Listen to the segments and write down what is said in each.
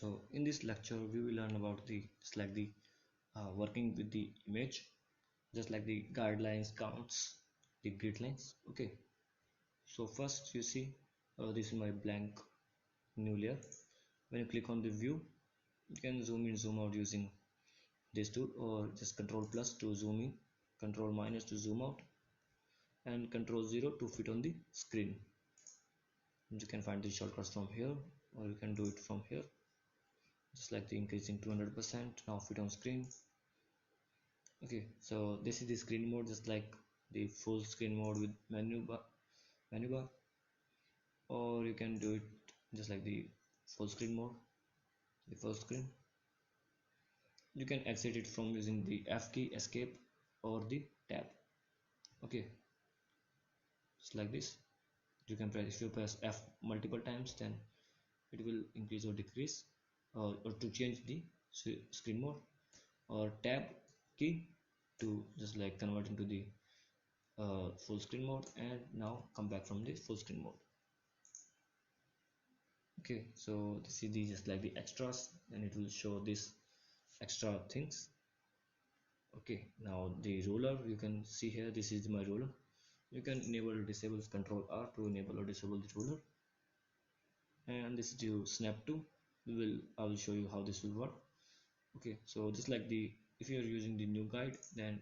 So in this lecture we will learn about the working with the image, just like the guidelines, counts, the grid lines. Okay, so first you see this is my blank new layer. When you click on the view, you can zoom in, zoom out using this tool, or just control plus to zoom in, control minus to zoom out, and control 0 to fit on the screen. You can find the shortcuts from here, or you can do it from here, just like the increasing 200%. Now fit on screen. Okay, so this is the screen mode, just like the full screen mode with menu bar, or you can do it just like the full screen mode, the full screen. You can exit it from using the F key, escape, or the tab. Okay, just like this. You can press, if you press F multiple times, then it will increase or decrease, or to change the screen mode, or tab key to just like convert into the full screen mode, and now come back from the full screen mode. Okay, so this is the just like the extras, and it will show this extra things. Okay, now the ruler, you can see here, this is my ruler. You can enable or disable, control R to enable or disable the ruler, and this is to snap to. I will show you how this will work. Okay, so just like the, if you are using the new guide, then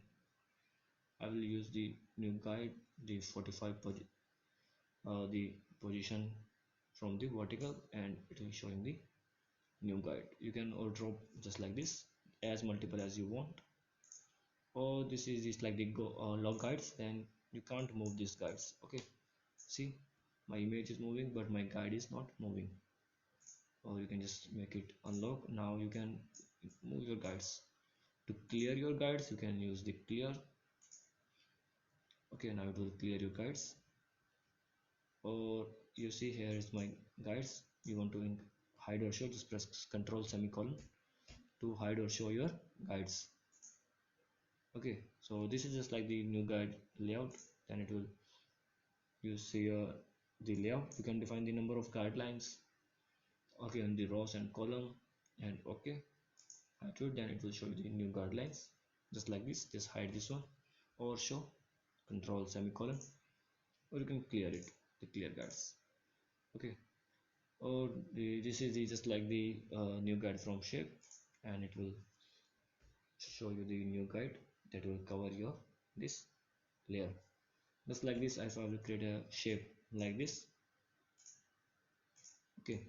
I will use the new guide, the 45 the position from the vertical, and it will showing the new guide. You can or drop just like this as multiple as you want, or this is just like the log guides, then you can't move these guides. Okay, see, my image is moving but my guide is not moving, or you can just make it unlock. Now you can move your guides. To clear your guides, you can use the clear. Okay, now it will clear your guides. Or you see, here is my guides. You want to hide or show, just press control semicolon to hide or show your guides. Okay, so this is just like the new guide layout. Then it will, you see the layout. You can define the number of guidelines, okay, on the rows and column, and okay, hide it. Then it will show you the new guidelines, just like this. Just hide this one, or show, control semicolon, or you can clear it, the clear guides. Okay, or this is the just like the new guide from shape, and it will show you the new guide that will cover your this layer. Just like this, if I will create a shape like this. Okay,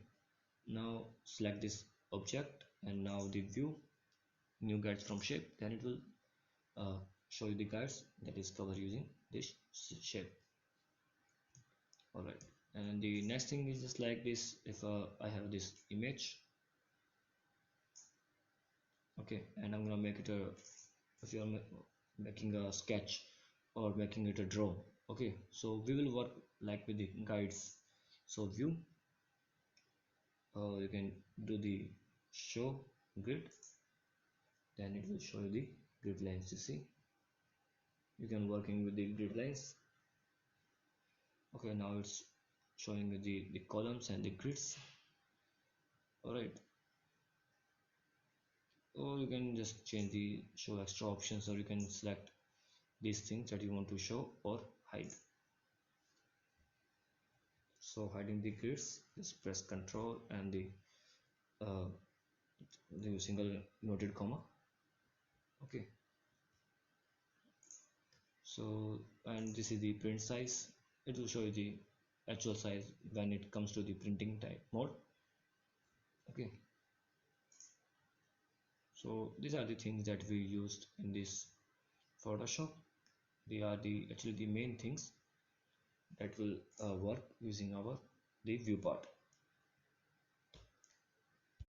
now select this object, and now the view, new guides from shape, then it will show you the guides that is covered using this shape. All right, and the next thing is just like this. If I have this image, okay, and I'm gonna make it a, if you are making a sketch or making it a draw. Okay, so we will work like with the guides. So view, you can do the show grid, then it will show you the grid lines. You see, you can working with the grid lines. Okay, now it's showing you the columns and the grids. All right, or you can just change the show extra options, or you can select these things that you want to show or hide. So hiding the grids, just press control and uh, the single noted comma. Okay, so, and this is the print size. It will show you the actual size when it comes to the printing type mode. Okay, so these are the things that we used in this Photoshop. They are actually the main things that will work using our the view part.